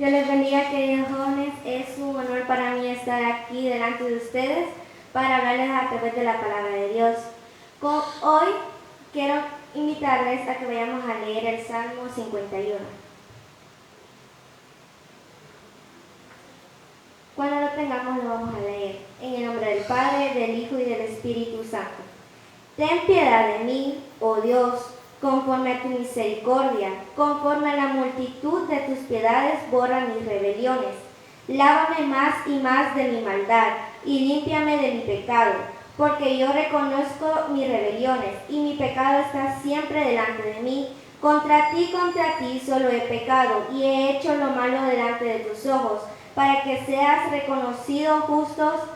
Dios les bendiga, queridos jóvenes. Es un honor para mí estar aquí delante de ustedes para hablarles a través de la palabra de Dios. Hoy quiero invitarles a que vayamos a leer el Salmo 51. Cuando lo tengamos lo vamos a leer. En el nombre del Padre, del Hijo y del Espíritu Santo. Ten piedad de mí, oh Dios, conforme a tu misericordia, conforme a la multitud de tus piedades, borra mis rebeliones. Lávame más y más de mi maldad, y límpiame de mi pecado, porque yo reconozco mis rebeliones, y mi pecado está siempre delante de mí. Contra ti solo he pecado, y he hecho lo malo delante de tus ojos, para que seas reconocido justo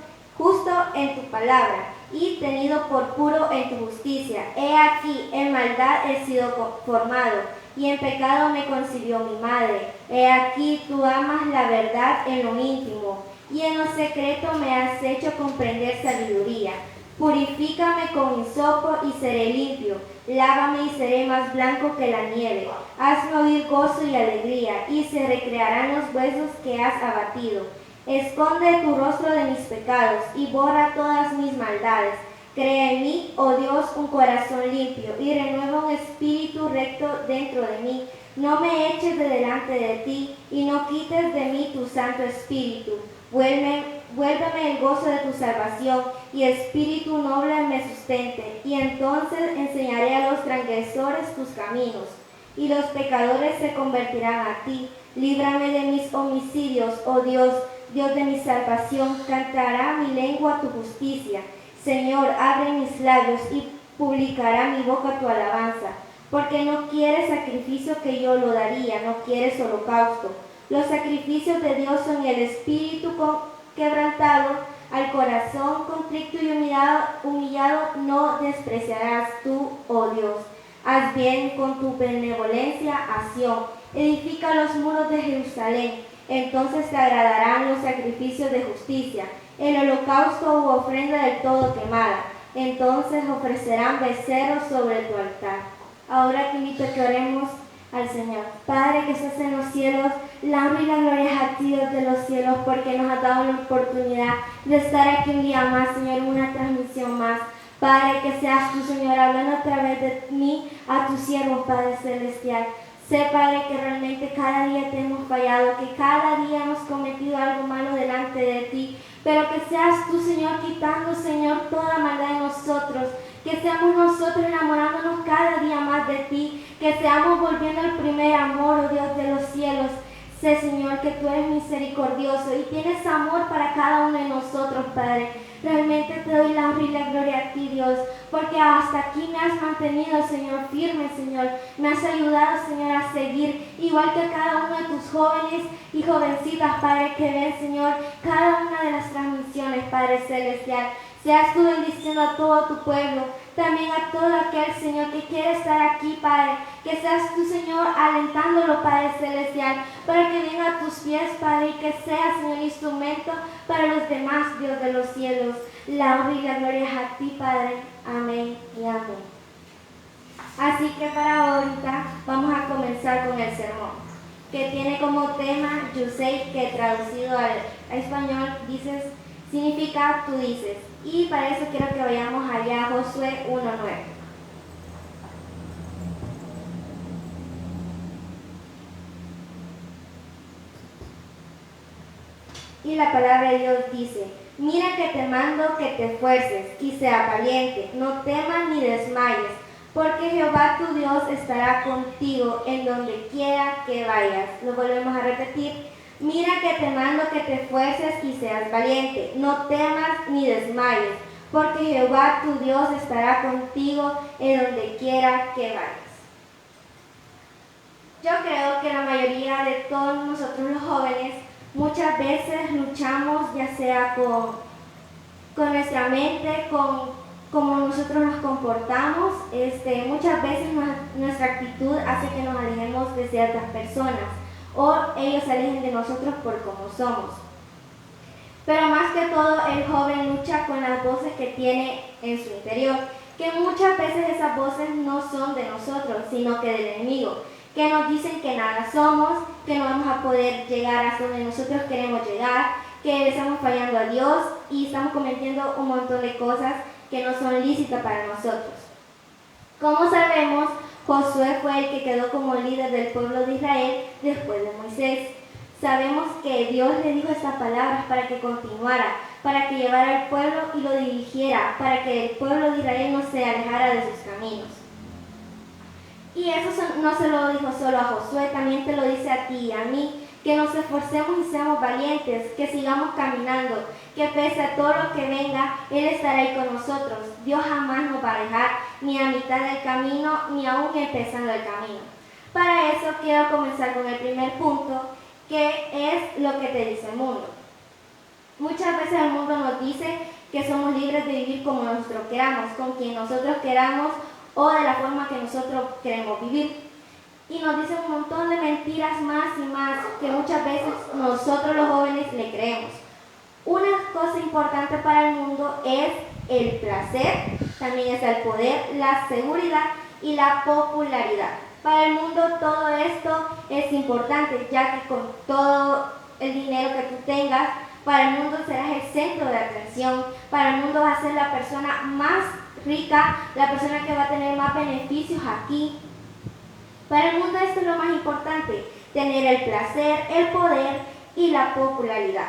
en tu palabra, y tenido por puro en tu justicia. He aquí, en maldad he sido formado, y en pecado me concibió mi madre. He aquí, tú amas la verdad en lo íntimo, y en lo secreto me has hecho comprender sabiduría. Purifícame con hisopo y seré limpio, lávame y seré más blanco que la nieve. Hazme oír gozo y alegría, y se recrearán los huesos que has abatido. Esconde tu rostro de mis pecados y borra todas mis maldades. Crea en mí, oh Dios, un corazón limpio y renueva un espíritu recto dentro de mí. No me eches de delante de ti y no quites de mí tu Santo Espíritu. Vuélveme el gozo de tu salvación y espíritu noble me sustente. Y entonces enseñaré a los transgresores tus caminos y los pecadores se convertirán a ti. Líbrame de mis homicidios, oh Dios, Dios de mi salvación, cantará mi lengua tu justicia. Señor, abre mis labios y publicará mi boca tu alabanza, porque no quieres sacrificio que yo lo daría, no quieres holocausto. Los sacrificios de Dios son el espíritu quebrantado, al corazón contrito y humillado no despreciarás tú, oh Dios. Haz bien con tu benevolencia a Sión, edifica los muros de Jerusalén. Entonces te agradarán los sacrificios de justicia, el holocausto u ofrenda del todo quemada. Entonces ofrecerán becerros sobre tu altar. Ahora te invito a que oremos al Señor. Padre que estás en los cielos, la honra y la gloria es a ti, Dios de los cielos, porque nos has dado la oportunidad de estar aquí un día más, Señor, una transmisión más. Padre, que seas tú, Señor, hablando a través de mí a tus siervos, Padre Celestial. Sé, Padre, que realmente cada día te hemos fallado, que cada día hemos cometido algo malo delante de ti, pero que seas tú, Señor, quitando, Señor, toda maldad de nosotros, que seamos nosotros enamorándonos cada día más de ti, que seamos volviendo al primer amor, oh Dios de los cielos. Sé, Señor, que tú eres misericordioso y tienes amor para cada uno de nosotros, Padre. Realmente te doy la honra y la gloria a ti, Dios, porque hasta aquí me has mantenido, Señor, firme, Señor. Me has ayudado, Señor, a seguir, igual que cada uno de tus jóvenes y jovencitas, Padre, que ven, Señor, cada una de las transmisiones, Padre Celestial. Seas tú bendiciendo a todo tu pueblo, también a todo aquel, Señor, que quiere estar aquí, Padre. Que seas tú, Señor, alentándolo, Padre Celestial, para que venga a tus pies, Padre, y que sea, Señor, instrumento para los demás, Dios de los cielos. La honra y la gloria es a ti, Padre. Amén y amén. Así que para ahorita vamos a comenzar con el sermón, que tiene como tema Yo sé, que traducido a español significa tú dices. Y para eso quiero que vayamos allá a Josué 1:9. Y la palabra de Dios dice: mira que te mando que te esfuerces y seas valiente, no temas ni desmayes, porque Jehová tu Dios estará contigo en donde quiera que vayas. Lo volvemos a repetir. Mira que te mando que te esfuerces y seas valiente, no temas ni desmayes, porque Jehová tu Dios estará contigo en donde quiera que vayas. Yo creo que la mayoría de todos nosotros los jóvenes muchas veces luchamos ya sea con nuestra mente, con cómo nosotros nos comportamos. Muchas veces nuestra actitud hace que nos alejemos de ciertas personas o ellos se alejen de nosotros por cómo somos. Pero más que todo, el joven lucha con las voces que tiene en su interior, que muchas veces esas voces no son de nosotros, sino que del enemigo, que nos dicen que nada somos, que no vamos a poder llegar hasta donde nosotros queremos llegar, que le estamos fallando a Dios y estamos cometiendo un montón de cosas que no son lícitas para nosotros. Como sabemos, Josué fue el que quedó como líder del pueblo de Israel después de Moisés. Sabemos que Dios le dijo estas palabras para que continuara, para que llevara al pueblo y lo dirigiera, para que el pueblo de Israel no se alejara de sus caminos. Y eso no se lo dijo solo a Josué, también te lo dice a ti y a mí, que nos esforcemos y seamos valientes, que sigamos caminando, que pese a todo lo que venga, Él estará ahí con nosotros. Dios jamás nos va a dejar, ni a mitad del camino, ni aún empezando el camino. Para eso quiero comenzar con el primer punto, que es lo que te dice el mundo. Muchas veces el mundo nos dice que somos libres de vivir como nosotros queramos, con quien nosotros queramos o de la forma que nosotros queremos vivir. Y nos dicen un montón de mentiras más y más que muchas veces nosotros los jóvenes le creemos. Una cosa importante para el mundo es el placer, también está el poder, la seguridad y la popularidad. Para el mundo todo esto es importante, ya que con todo el dinero que tú tengas, para el mundo serás el centro de atención, para el mundo vas a ser la persona más rica, la persona que va a tener más beneficios aquí. Para el mundo esto es lo más importante, tener el placer, el poder y la popularidad.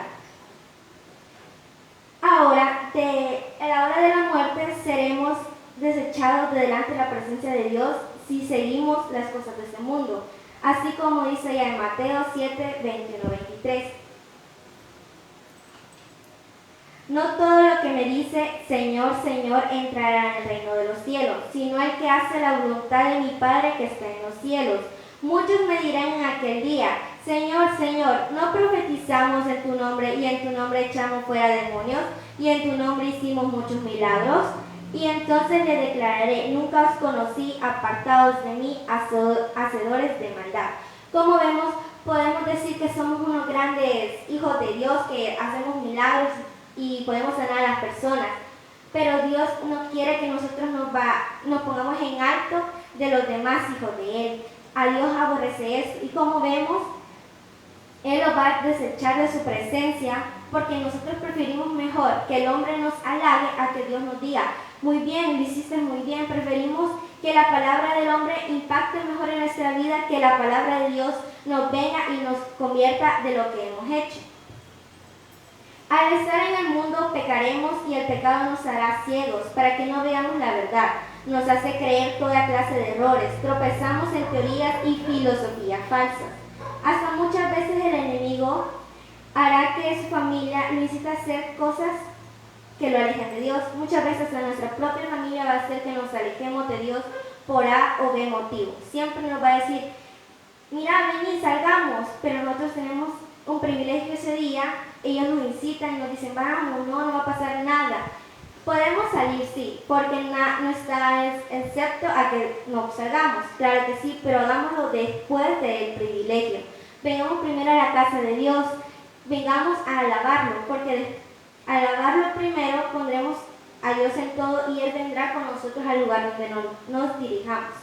Ahora, a la hora de la muerte, seremos desechados de delante de la presencia de Dios si seguimos las cosas de este mundo, así como dice ya en Mateo 7, 21-23. No todo lo que me dice Señor, Señor entrará en el reino de los cielos, sino el que hace la voluntad de mi Padre que está en los cielos. Muchos me dirán en aquel día, Señor, Señor, ¿no profetizamos en tu nombre y en tu nombre echamos fuera demonios y en tu nombre hicimos muchos milagros? Y entonces le declararé, nunca os conocí, apartados de mí, hacedores de maldad. Como vemos, podemos decir que somos unos grandes hijos de Dios, que hacemos milagros y podemos sanar a las personas, pero Dios no quiere que nosotros nos pongamos en alto de los demás hijos de Él. A Dios aborrece esto y como vemos, Él los va a desechar de su presencia porque nosotros preferimos mejor que el hombre nos halague a que Dios nos diga, muy bien, lo hiciste muy bien. Preferimos que la palabra del hombre impacte mejor en nuestra vida, que la palabra de Dios nos venga y nos convierta de lo que hemos hecho. Al estar en el mundo pecaremos y el pecado nos hará ciegos para que no veamos la verdad. Nos hace creer toda clase de errores, tropezamos en teorías y filosofías falsas. Hasta muchas veces el enemigo hará que su familia lo incite a hacer cosas que lo alejen de Dios. Muchas veces a nuestra propia familia va a hacer que nos alejemos de Dios por A o B motivo. Siempre nos va a decir, mira, vení, salgamos, pero nosotros tenemos un privilegio ese día. Ellos nos incitan y nos dicen, vamos, no va a pasar nada. Podemos salir, sí, porque no está excepto a que no salgamos, claro que sí, pero hagámoslo después del privilegio. Vengamos primero a la casa de Dios, vengamos a alabarlo, porque al alabarlo primero pondremos a Dios en todo y Él vendrá con nosotros al lugar donde nos dirijamos.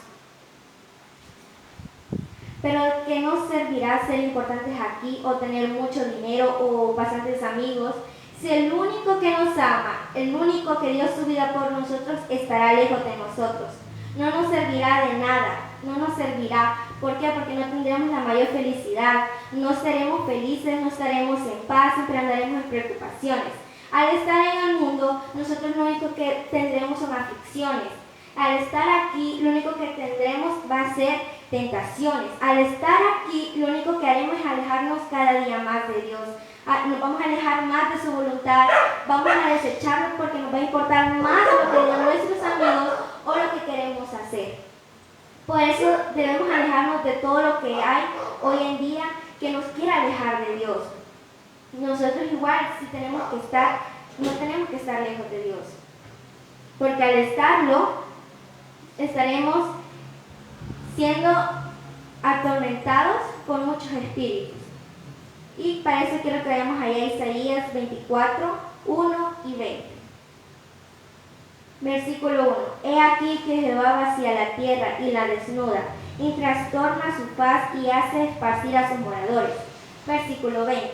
Pero que nos servirá ser importantes aquí o tener mucho dinero o bastantes amigos, si el único que nos ama, el único que dio su vida por nosotros, estará lejos de nosotros. No nos servirá de nada, no nos servirá. ¿Por qué? Porque no tendremos la mayor felicidad, no seremos felices, no estaremos en paz, siempre andaremos en preocupaciones. Al estar en el mundo, nosotros lo único que tendremos son aflicciones. Al estar aquí, lo único que tendremos va a ser tentaciones. Al estar aquí, lo único que haremos es alejarnos cada día más de Dios. Nos vamos a alejar más de su voluntad, vamos a desecharnos porque nos va a importar más lo que digan nuestros amigos o lo que queremos hacer. Por eso debemos alejarnos de todo lo que hay hoy en día que nos quiera alejar de Dios. Nosotros igual, si tenemos que estar, no tenemos que estar lejos de Dios. Porque al estarlo, estaremos siendo atormentados por muchos espíritus. Y para eso quiero que vayamos allá a Isaías 24, 1 y 20. Versículo 1. He aquí que Jehová vacía la tierra y la desnuda, y trastorna su paz y hace esparcir a sus moradores. Versículo 20.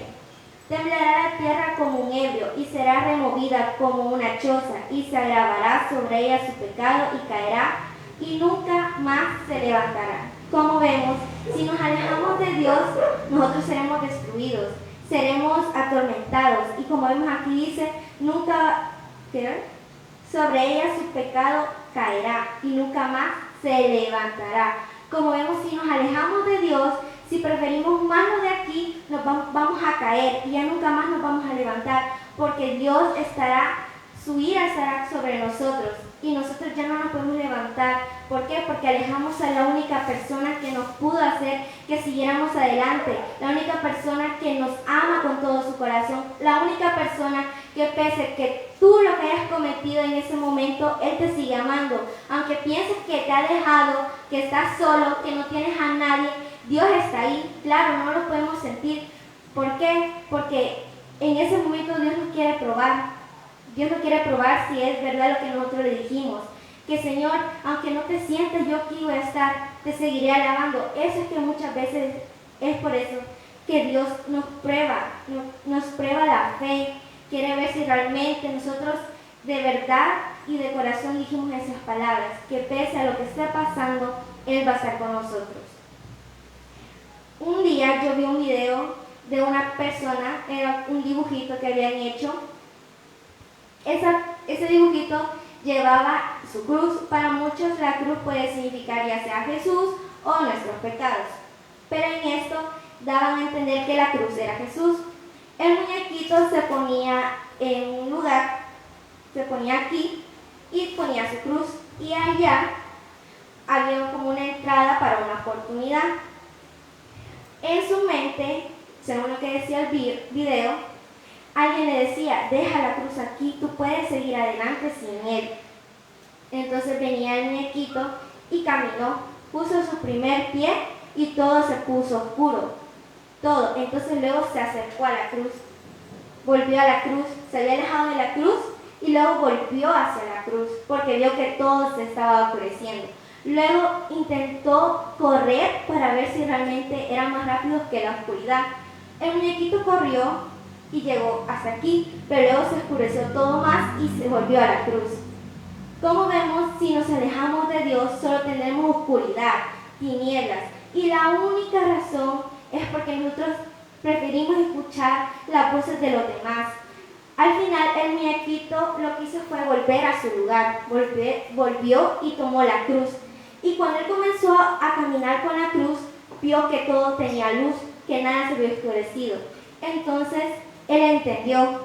Temblará la tierra como un ebrio y será removida como una choza y se agravará sobre ella su pecado y caerá y nunca más se levantará. Como vemos, si nos alejamos de Dios, nosotros seremos destruidos, seremos atormentados y como vemos aquí dice, nunca, sobre ella su pecado caerá y nunca más se levantará. Como vemos, si nos alejamos de Dios, si preferimos más lo de aquí, nos vamos a caer y ya nunca más nos vamos a levantar, porque Dios su ira estará sobre nosotros y nosotros ya no nos podemos levantar. ¿Por qué? Porque alejamos a la única persona que nos pudo hacer que siguiéramos adelante, la única persona que nos ama con todo su corazón, la única persona que pese que tú lo que hayas cometido en ese momento, Él te sigue amando. Aunque pienses que te ha dejado, que estás solo, que no tienes a nadie, Dios está ahí. Claro, no lo podemos sentir. ¿Por qué? Porque en ese momento Dios nos quiere probar. Dios no quiere probar si es verdad lo que nosotros le dijimos. Que Señor, aunque no te sientes, yo aquí voy a estar, te seguiré alabando. Eso es que muchas veces es por eso que Dios nos prueba la fe. Quiere ver si realmente nosotros de verdad y de corazón dijimos esas palabras. Que pese a lo que esté pasando, Él va a estar con nosotros. Un día yo vi un video de una persona, era un dibujito que habían hecho. Ese dibujito llevaba su cruz. Para muchos la cruz puede significar ya sea Jesús o nuestros pecados. Pero en esto daban a entender que la cruz era Jesús. El muñequito se ponía en un lugar, se ponía aquí y ponía su cruz. Y allá había como una entrada para una oportunidad. En su mente, según lo que decía el video, alguien le decía, deja la cruz aquí, tú puedes seguir adelante sin él. Entonces venía el muñequito y caminó, puso su primer pie y todo se puso oscuro. Todo. Entonces luego se acercó a la cruz, volvió a la cruz, se había alejado de la cruz y luego volvió hacia la cruz porque vio que todo se estaba oscureciendo. Luego intentó correr para ver si realmente era más rápido que la oscuridad. El muñequito corrió y llegó hasta aquí, pero luego se oscureció todo más y se volvió a la cruz. Como vemos, si nos alejamos de Dios, solo tendremos oscuridad, tinieblas, y la única razón es porque nosotros preferimos escuchar las voces de los demás. Al final, el muñequito lo que hizo fue volver a su lugar, volvió y tomó la cruz. Y cuando él comenzó a caminar con la cruz, vio que todo tenía luz, que nada se había oscurecido. Entonces, él entendió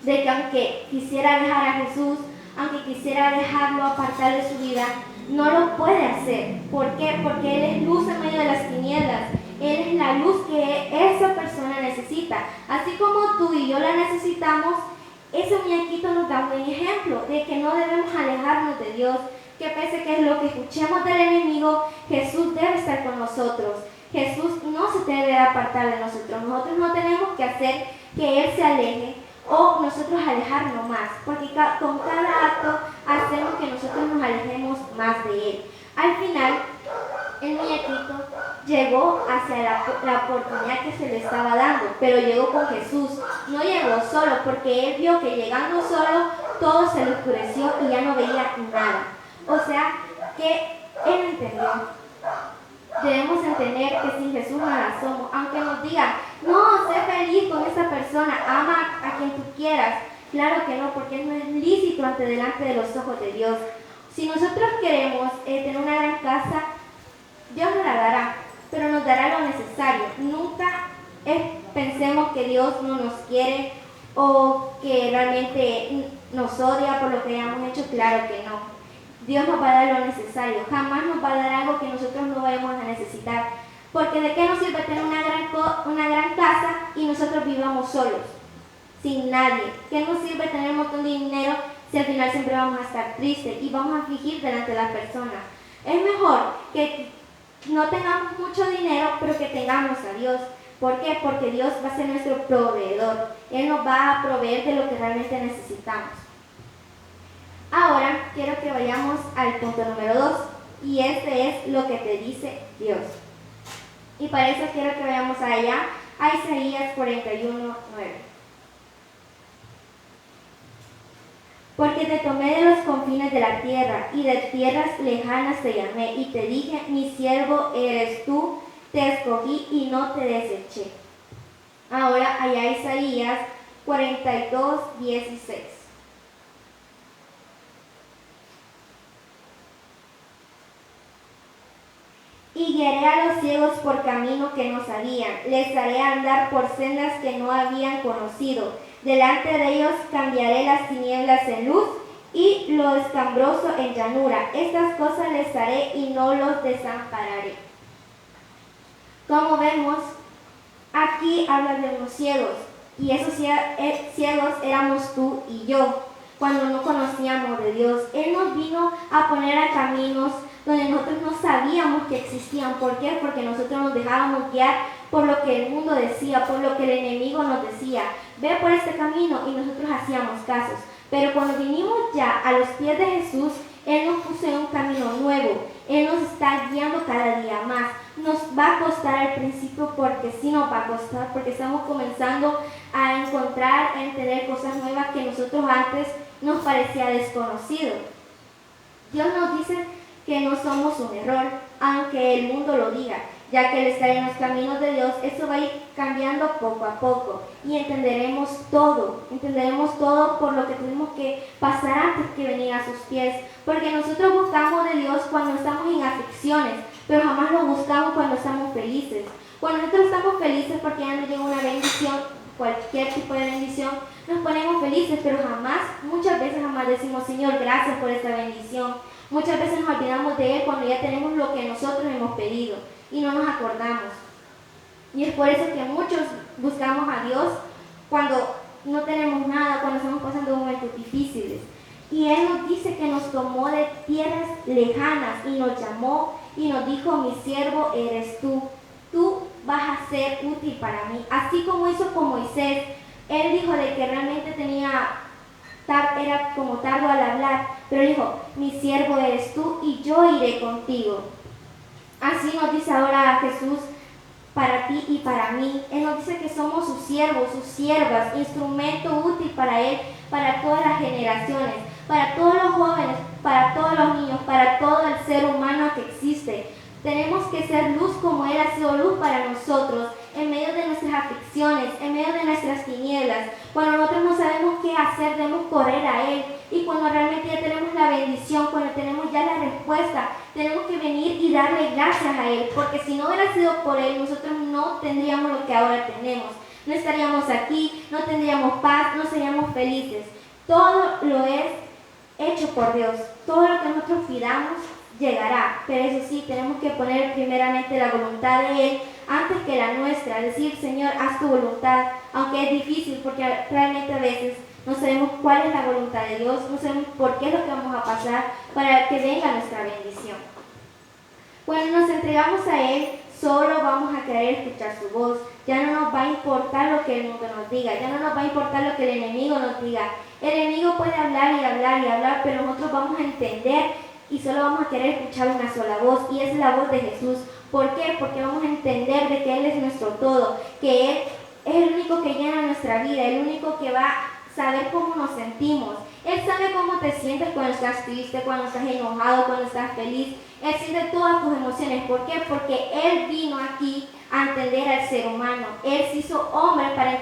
de que aunque quisiera dejar a Jesús, aunque quisiera dejarlo apartar de su vida, no lo puede hacer. ¿Por qué? Porque Él es luz en medio de las tinieblas. Él es la luz que esa persona necesita. Así como tú y yo la necesitamos, ese muñequito nos da un buen ejemplo de que no debemos alejarnos de Dios, que pese que es lo que escuchemos del enemigo, Jesús debe estar con nosotros. Jesús no se debe apartar de nosotros. Nosotros no tenemos que hacer que Él se aleje o nosotros alejarnos más, porque con cada acto hacemos que nosotros nos alejemos más de Él. Al final, el muñequito llegó hacia la oportunidad que se le estaba dando, pero llegó con Jesús. No llegó solo, porque él vio que llegando solo todo se le oscureció y ya no veía nada. O sea, que él entendió. Debemos entender que sin Jesús nada somos. Aunque nos digan, no, sé feliz con esa persona, ama a quien tú quieras. Claro que no, porque no es lícito ante delante de los ojos de Dios. Si nosotros queremos tener una gran casa, Dios nos la dará, pero nos dará lo necesario. Nunca pensemos que Dios no nos quiere o que realmente nos odia por lo que hayamos hecho. Claro que no. Dios nos va a dar lo necesario. Jamás nos va a dar algo que nosotros no vayamos a necesitar. Porque ¿de qué nos sirve tener una gran casa y nosotros vivamos solos? Sin nadie. ¿Qué nos sirve tener un montón de dinero si al final siempre vamos a estar tristes y vamos a afligir delante de las personas? Es mejor que no tengamos mucho dinero, pero que tengamos a Dios. ¿Por qué? Porque Dios va a ser nuestro proveedor. Él nos va a proveer de lo que realmente necesitamos. Ahora quiero que vayamos al punto número 2. Y este es lo que te dice Dios. Y para eso quiero que veamos allá a Isaías 41:9. Porque te tomé de los confines de la tierra, y de tierras lejanas te llamé, y te dije, mi siervo eres tú, te escogí y no te deseché. Ahora allá Isaías 42:16. Y guiaré a los ciegos por camino que no sabían, les haré andar por sendas que no habían conocido. Delante de ellos cambiaré las tinieblas en luz y lo escambroso en llanura. Estas cosas les haré y no los desampararé. Como vemos, aquí habla de unos ciegos, y esos ciegos éramos tú y yo, cuando no conocíamos de Dios. Él nos vino a poner a caminos donde nosotros no sabíamos que existían. ¿Por qué? Porque nosotros nos dejábamos guiar por lo que el mundo decía, por lo que el enemigo nos decía. Ve por este camino, y nosotros hacíamos casos. Pero cuando vinimos ya a los pies de Jesús, Él nos puso en un camino nuevo. Él nos está guiando cada día más. Nos va a costar al principio, porque sí nos va a costar, porque estamos comenzando a encontrar, a entender cosas nuevas que nosotros antes nos parecía desconocido. Dios nos dice que no somos un error, aunque el mundo lo diga, ya que al estar en los caminos de Dios, eso va a ir cambiando poco a poco, y entenderemos todo por lo que tuvimos que pasar antes que venir a sus pies, porque nosotros buscamos de Dios cuando estamos en aflicciones, pero jamás lo buscamos cuando estamos felices. Cuando nosotros estamos felices porque ya nos llega una bendición, cualquier tipo de bendición, nos ponemos felices, pero muchas veces decimos, Señor, gracias por esta bendición. Muchas veces nos olvidamos de Él cuando ya tenemos lo que nosotros hemos pedido y no nos acordamos. Y es por eso que muchos buscamos a Dios cuando no tenemos nada, cuando estamos pasando momentos difíciles. Y Él nos dice que nos tomó de tierras lejanas y nos llamó y nos dijo, mi siervo eres tú. Tú vas a ser útil para mí. Así como hizo con Moisés, Él dijo de que realmente era como tardo al hablar, pero dijo, mi siervo eres tú y yo iré contigo. Así nos dice ahora Jesús para ti y para mí. Él nos dice que somos sus siervos, sus siervas, instrumento útil para Él, para todas las generaciones, para todos los jóvenes, para todos los niños, para todo el ser humano que existe. Tenemos que ser luz como Él ha sido luz para nosotros, en medio de nuestras aflicciones, en medio de nuestras tinieblas. Cuando nosotros no sabemos qué hacer, debemos correr a Él. Y cuando realmente ya tenemos la bendición, cuando tenemos ya la respuesta, tenemos que venir y darle gracias a Él. Porque si no hubiera sido por Él, nosotros no tendríamos lo que ahora tenemos. No estaríamos aquí, no tendríamos paz, no seríamos felices. Todo lo es hecho por Dios. Todo lo que nosotros pidamos llegará, pero eso sí, tenemos que poner primeramente la voluntad de Él antes que la nuestra, decir, Señor, haz tu voluntad, aunque es difícil, porque realmente a veces no sabemos cuál es la voluntad de Dios, no sabemos por qué es lo que vamos a pasar para que venga nuestra bendición. Cuando nos entregamos a Él, solo vamos a querer escuchar su voz. Ya no nos va a importar lo que el mundo nos diga, ya no nos va a importar lo que el enemigo nos diga. El enemigo puede hablar y hablar y hablar, pero nosotros vamos a entender y solo vamos a querer escuchar una sola voz, y es la voz de Jesús. ¿Por qué? Porque vamos a entender de que Él es nuestro todo, que Él es el único que llena nuestra vida, el único que va a saber cómo nos sentimos. Él sabe cómo te sientes cuando estás triste, cuando estás enojado, cuando estás feliz. Él siente todas tus emociones. ¿Por qué? Porque Él vino aquí a entender al ser humano. Él se hizo hombre para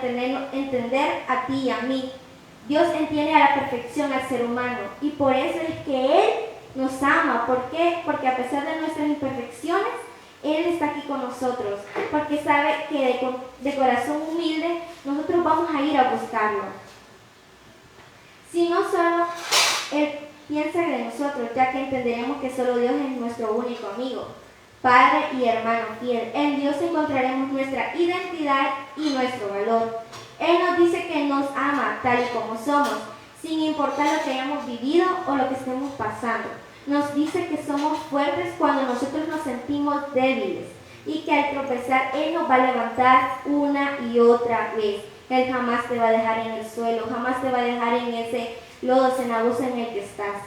entender a ti y a mí. Dios entiende a la perfección al ser humano, y por eso es que Él nos ama. ¿Por qué? Porque a pesar de nuestras imperfecciones, Él está aquí con nosotros, porque sabe que de corazón humilde nosotros vamos a ir a buscarlo. Si no, solo Él piensa de nosotros, ya que entenderemos que solo Dios es nuestro único amigo, Padre y hermano fiel. En Dios encontraremos nuestra identidad y nuestro valor. Él nos dice que nos ama tal y como somos, sin importar lo que hayamos vivido o lo que estemos pasando. Nos dice que somos fuertes cuando nosotros nos sentimos débiles, y que al tropezar Él nos va a levantar una y otra vez. Él jamás te va a dejar en el suelo, jamás te va a dejar en ese lodo cenagoso en el que estás.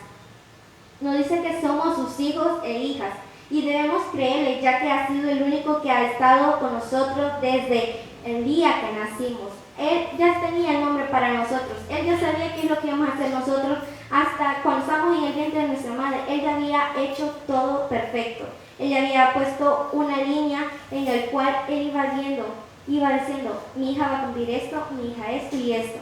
nos dice que somos sus hijos e hijas y debemos creerle, ya que ha sido el único que ha estado con nosotros desde el día que nacimos. Él ya tenía el nombre para nosotros, Él ya sabía qué es lo que íbamos a hacer nosotros hasta cuando estábamos en el vientre de nuestra madre. Él ya había hecho todo perfecto. Él ya había puesto una línea en el cual Él iba viendo, iba diciendo, mi hija va a cumplir esto, mi hija esto y esto.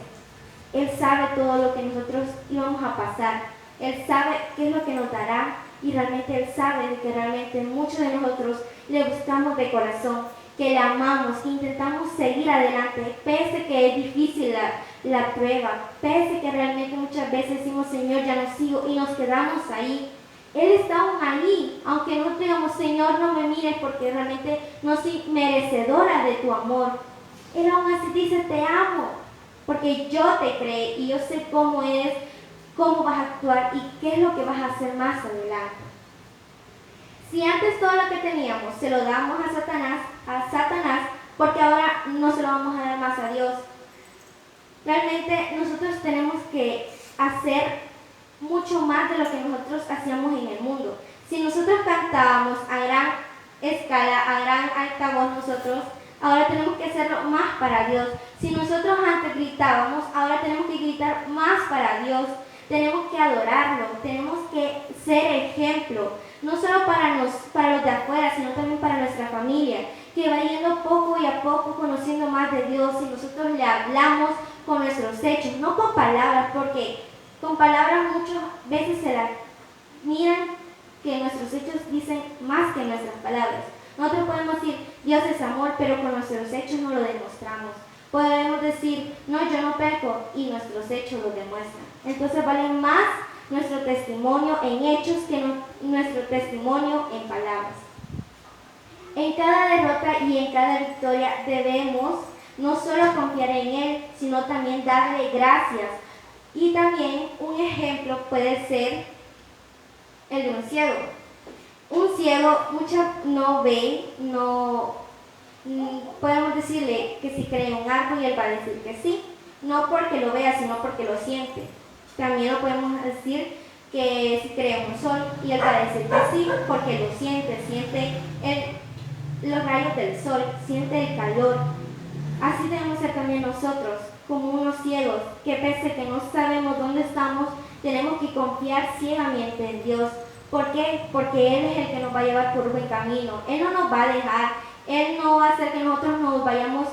Él sabe todo lo que nosotros íbamos a pasar. Él sabe qué es lo que nos dará y realmente Él sabe de que realmente muchos de nosotros le buscamos de corazón, que le amamos, que intentamos seguir adelante, pese que es difícil la prueba, pese que realmente muchas veces decimos, Señor, ya no sigo, y nos quedamos ahí. Él está aún ahí, aunque no digamos, Señor, no me mires porque realmente no soy merecedora de tu amor. Él aún así dice, te amo, porque yo te creé y yo sé cómo eres, cómo vas a actuar y qué es lo que vas a hacer más adelante. Si antes todo lo que teníamos se lo damos a Satanás, porque ahora no se lo vamos a dar más a Dios. Realmente nosotros tenemos que hacer mucho más de lo que nosotros hacíamos en el mundo. Si nosotros cantábamos a gran escala, a gran altavoz nosotros, ahora tenemos que hacerlo más para Dios. Si nosotros antes gritábamos, ahora tenemos que gritar más para Dios. Tenemos que adorarlo, tenemos que ser ejemplo, no solo para los de afuera, sino también para nuestra familia, que va yendo poco y a poco conociendo más de Dios y nosotros le hablamos con nuestros hechos, no con palabras, porque con palabras muchas veces se la miran que nuestros hechos dicen más que nuestras palabras. Nosotros podemos decir, Dios es amor, pero con nuestros hechos no lo demostramos. Podemos decir, no, yo no peco, y nuestros hechos lo demuestran. Entonces vale más nuestro testimonio en hechos que nuestro testimonio en palabras. En cada derrota y en cada victoria debemos no solo confiar en Él, sino también darle gracias. Y también un ejemplo puede ser el de un ciego. Un ciego no ve, podemos decirle que si cree en un árbol y él va a decir que sí, no porque lo vea, sino porque lo siente. También lo podemos decir que si cree en un sol y él va a decir que sí, porque lo siente los rayos del sol, siente el calor. Así debemos ser también nosotros, como unos ciegos, que pese que no sabemos dónde estamos, tenemos que confiar ciegamente en Dios. ¿Por qué? Porque Él es el que nos va a llevar por buen camino. Él no nos va a dejar, Él no va a hacer que nosotros nos vayamos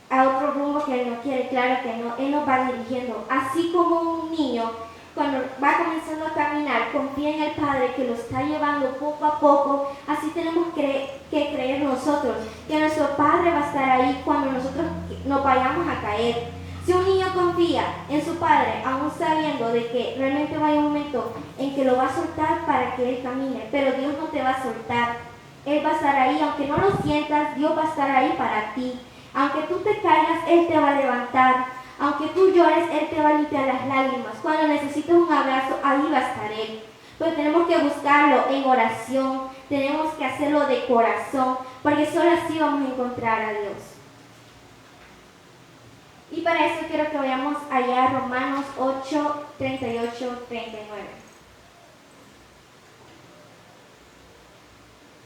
a otro rumbo que Él no quiere, claro que no, Él nos va dirigiendo. Así como un niño, cuando va comenzando a caminar, confía en el Padre que lo está llevando poco a poco, así tenemos que creer nosotros, que nuestro Padre va a estar ahí cuando nosotros nos vayamos a caer. Si un niño confía en su padre, aún sabiendo de que realmente va a haber un momento en que lo va a soltar para que él camine, pero Dios no te va a soltar. Él va a estar ahí, aunque no lo sientas, Dios va a estar ahí para ti. Aunque tú te caigas, Él te va a levantar. Aunque tú llores, Él te va a limpiar las lágrimas. Cuando necesites un abrazo, ahí va a estar Él. Pero tenemos que buscarlo en oración, tenemos que hacerlo de corazón, porque solo así vamos a encontrar a Dios. Y para eso quiero que vayamos allá a Romanos 8, 38, 39.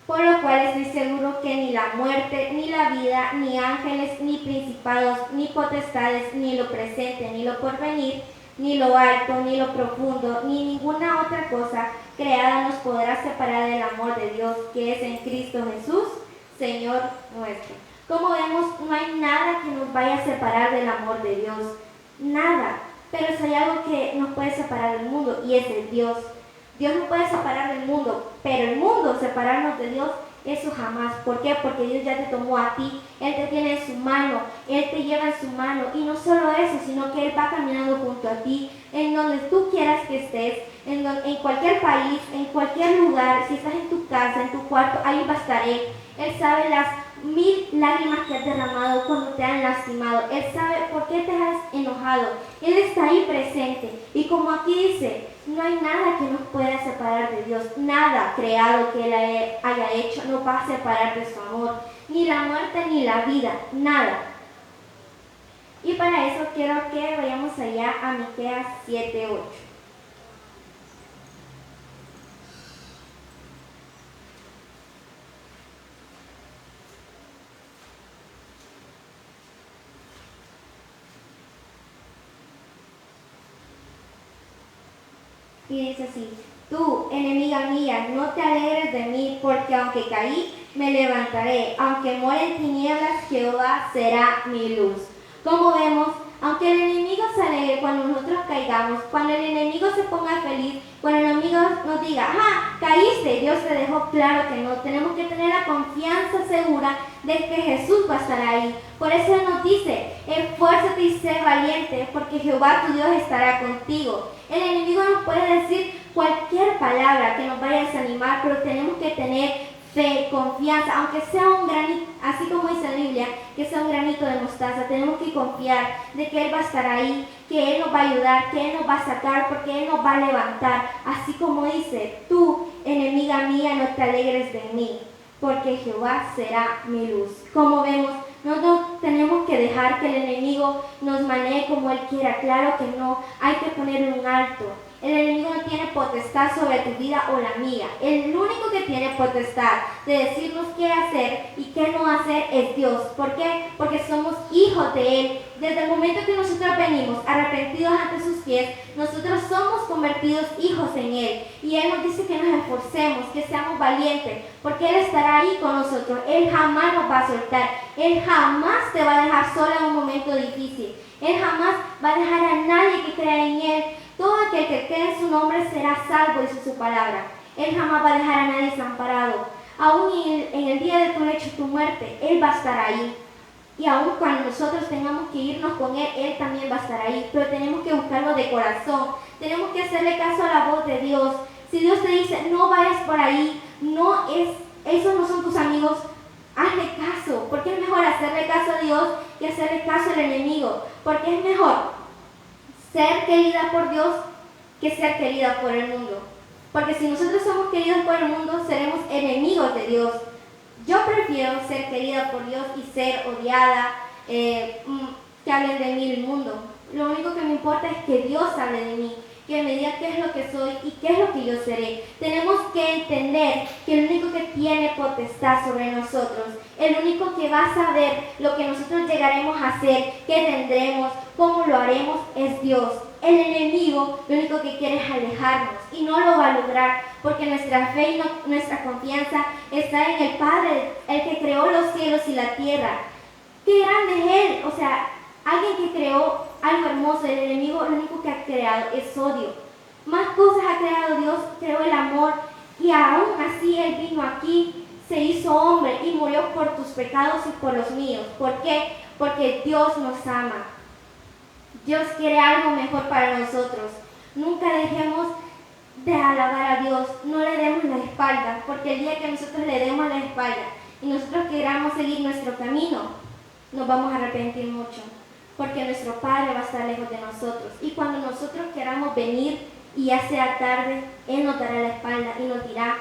Por lo cual estoy seguro que ni la muerte, ni la vida, ni ángeles, ni principados, ni potestades, ni lo presente, ni lo porvenir, ni lo alto, ni lo profundo, ni ninguna otra cosa creada nos podrá separar del amor de Dios que es en Cristo Jesús, Señor nuestro. Como vemos, no hay nada que nos vaya a separar del amor de Dios. Nada. Pero si hay algo que nos puede separar del mundo, y es el Dios. Dios nos puede separar del mundo, pero el mundo, separarnos de Dios, eso jamás. ¿Por qué? Porque Dios ya te tomó a ti, Él te tiene en su mano, Él te lleva en su mano. Y no solo eso, sino que Él va caminando junto a ti, en donde tú quieras que estés, en cualquier país, en cualquier lugar. Si estás en tu casa, en tu cuarto, ahí va a estar Él. Él sabe las 1000 lágrimas que has derramado cuando te han lastimado. Él sabe por qué te has enojado. Él está ahí presente. Y como aquí dice, no hay nada que nos pueda separar de Dios. Nada creado que Él haya hecho nos va a separar de su amor. Ni la muerte ni la vida. Nada. Y para eso quiero que vayamos allá a Miqueas 7:8. Y dice así: tú, enemiga mía, no te alegres de mí, porque aunque caí, me levantaré. Aunque muera en tinieblas, Jehová será mi luz. Como vemos, aunque el enemigo se alegre cuando nosotros caigamos, cuando el enemigo se ponga feliz, cuando el enemigo nos diga, caíste, Dios te dejó claro que no. Tenemos que tener la confianza segura de que Jesús va a estar ahí. Por eso Él nos dice: esfuérzate y sé valiente, porque Jehová tu Dios estará contigo. El enemigo nos puede decir cualquier palabra que nos vaya a desanimar, pero tenemos que tener fe, confianza, aunque sea un granito, así como dice la Biblia, que sea un granito de mostaza. Tenemos que confiar de que Él va a estar ahí, que Él nos va a ayudar, que Él nos va a sacar, porque Él nos va a levantar. Así como dice: tú, enemiga mía, no te alegres de mí, porque Jehová será mi luz. Como vemos, nosotros tenemos que dejar que el enemigo nos maneje como Él quiera. Claro que no, hay que ponerle un alto. El enemigo no tiene potestad sobre tu vida o la mía. El único que tiene potestad de decirnos qué hacer y qué no hacer es Dios. ¿Por qué? Porque somos hijos de Él. Desde el momento que nosotros venimos arrepentidos ante sus pies, nosotros somos convertidos hijos en Él. Y Él nos dice que nos esforcemos, que seamos valientes, porque Él estará ahí con nosotros. Él jamás nos va a soltar. Él jamás te va a dejar sola en un momento difícil. Él jamás va a dejar a nadie que crea en Él. Todo aquel que cree en su nombre será salvo, dice su palabra. Él jamás va a dejar a nadie desamparado. Aún en el día de tu lecho y tu muerte, Él va a estar ahí. Y aún cuando nosotros tengamos que irnos con Él, Él también va a estar ahí. Pero tenemos que buscarlo de corazón. Tenemos que hacerle caso a la voz de Dios. Si Dios te dice, no vayas por ahí, esos no son tus amigos, hazle caso. Porque es mejor hacerle caso a Dios que hacerle caso al enemigo. Porque es mejor ser querida por Dios que ser querida por el mundo. Porque si nosotros somos queridos por el mundo, seremos enemigos de Dios. Yo prefiero ser querida por Dios y ser odiada, que hablen de mí el mundo. Lo único que me importa es que Dios hable de mí, que me diga qué es lo que soy y qué es lo que yo seré. Tenemos que entender que el único que tiene potestad sobre nosotros, el único que va a saber lo que nosotros llegaremos a hacer, qué tendremos, cómo lo haremos, es Dios. El enemigo lo único que quiere es alejarnos y no lo va a lograr, porque nuestra fe y nuestra confianza está en el Padre, el que creó los cielos y la tierra. ¡Qué grande es Él! O sea, alguien que creó algo hermoso. El enemigo lo único que ha creado es odio. Más cosas ha creado Dios, creó el amor, y aún así Él vino aquí, se hizo hombre y murió por tus pecados y por los míos. ¿Por qué? Porque Dios nos ama. Dios quiere algo mejor para nosotros. Nunca dejemos de alabar a Dios, no le demos la espalda, porque el día que nosotros le demos la espalda y nosotros queramos seguir nuestro camino, nos vamos a arrepentir mucho, porque nuestro Padre va a estar lejos de nosotros. Y cuando nosotros queramos venir y ya sea tarde, Él nos dará la espalda y nos dirá: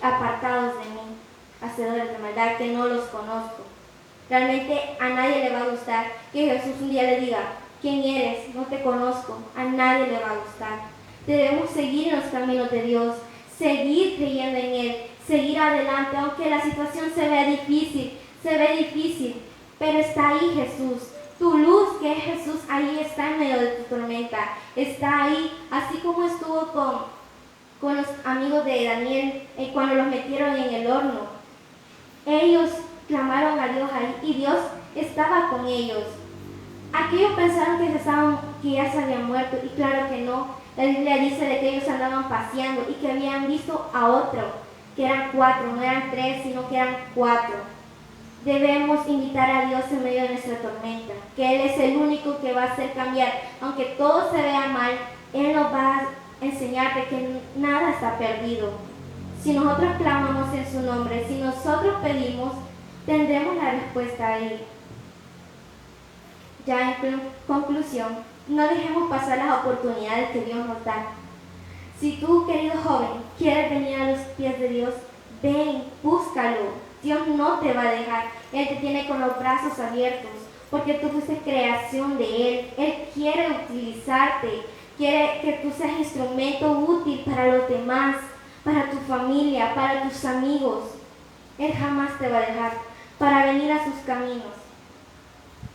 apartados de mí, hacedores de maldad, que no los conozco. Realmente a nadie le va a gustar que Jesús un día le diga: ¿quién eres? No te conozco. A nadie le va a gustar. Debemos seguir en los caminos de Dios, seguir creyendo en Él, seguir adelante, aunque la situación se ve difícil, pero está ahí Jesús. Tu luz, que es Jesús, ahí está en medio de tu tormenta, está ahí, así como estuvo con los amigos de Daniel cuando los metieron en el horno. Ellos clamaron a Dios ahí y Dios estaba con ellos. Aquellos pensaron que ya se habían muerto, y claro que no. La Biblia dice de que ellos andaban paseando y que habían visto a otro, que eran 4, no eran 3, sino que eran 4. Debemos invitar a Dios en medio de nuestra tormenta, que Él es el único que va a hacer cambiar. Aunque todo se vea mal, Él nos va a enseñar de que nada está perdido. Si nosotros clamamos en su nombre, si nosotros pedimos, tendremos la respuesta ahí. Ya en conclusión, no dejemos pasar las oportunidades que Dios nos da. Si tú, querido joven, quieres venir a los pies de Dios, ven, búscalo. Dios no te va a dejar. Él te tiene con los brazos abiertos, porque tú fuiste creación de Él. Él quiere utilizarte, quiere que tú seas instrumento útil para los demás, para tu familia, para tus amigos. Él jamás te va a dejar. Para venir a sus caminos,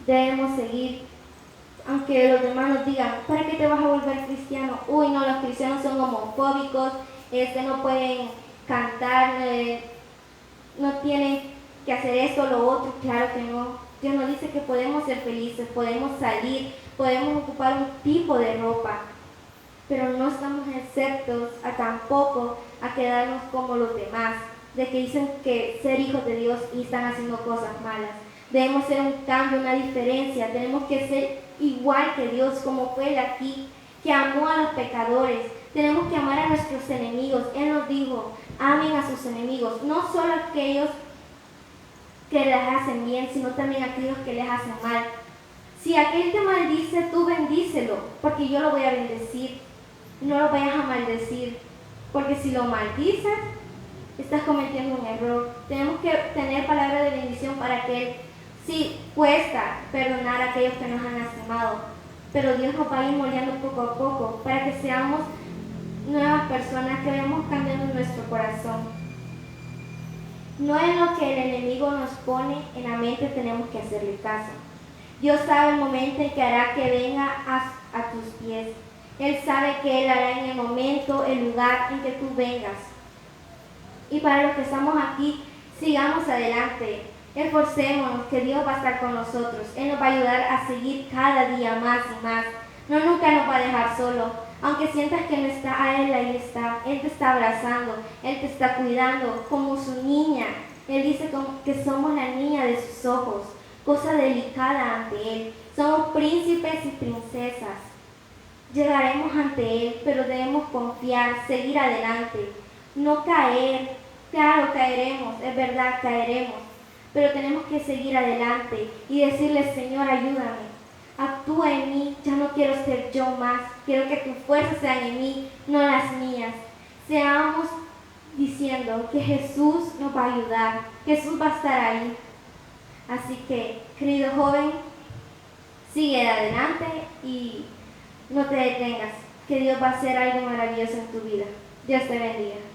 debemos seguir aunque los demás nos digan, ¿para qué te vas a volver cristiano? Uy, no, los cristianos son homofóbicos, no pueden cantar, no tienen que hacer esto o lo otro. Claro que no. Dios nos dice que podemos ser felices, podemos salir, podemos ocupar un tipo de ropa, pero no estamos exceptos a tampoco a quedarnos como los demás, de que dicen que ser hijos de Dios y están haciendo cosas malas. Debemos ser un cambio, una diferencia, tenemos que ser igual que Dios, como fue Él aquí, que amó a los pecadores. Tenemos que amar a nuestros enemigos. Él nos dijo, amen a sus enemigos, no solo a aquellos que les hacen bien, sino también a aquellos que les hacen mal. Si aquel te maldice, tú bendícelo, porque yo lo voy a bendecir. No lo vayas a maldecir, porque si lo maldices, estás cometiendo un error. Tenemos que tener palabras de bendición para que Él, sí, cuesta perdonar a aquellos que nos han lastimado, pero Dios nos va a ir moldeando poco a poco para que seamos nuevas personas, que vayamos cambiando nuestro corazón. No es lo que el enemigo nos pone en la mente tenemos que hacerle caso. Dios sabe el momento en que hará que venga a tus pies. Él sabe que Él hará en el momento, el lugar en que tú vengas. Y para los que estamos aquí, sigamos adelante. Esforcémonos, que Dios va a estar con nosotros. Él nos va a ayudar a seguir cada día más y más. No, nunca nos va a dejar solo. Aunque sientas que no está, a Él ahí está. Él te está abrazando, Él te está cuidando como su niña. Él dice que somos la niña de sus ojos, cosa delicada ante Él. Somos príncipes y princesas. Llegaremos ante Él, pero debemos confiar, seguir adelante, no caer. Claro, caeremos, es verdad, caeremos, pero tenemos que seguir adelante y decirle, Señor, ayúdame, actúa en mí, ya no quiero ser yo más, quiero que tus fuerzas sean en mí, no las mías. Seamos diciendo que Jesús nos va a ayudar, Jesús va a estar ahí. Así que, querido joven, sigue adelante y no te detengas, que Dios va a hacer algo maravilloso en tu vida. Dios te bendiga.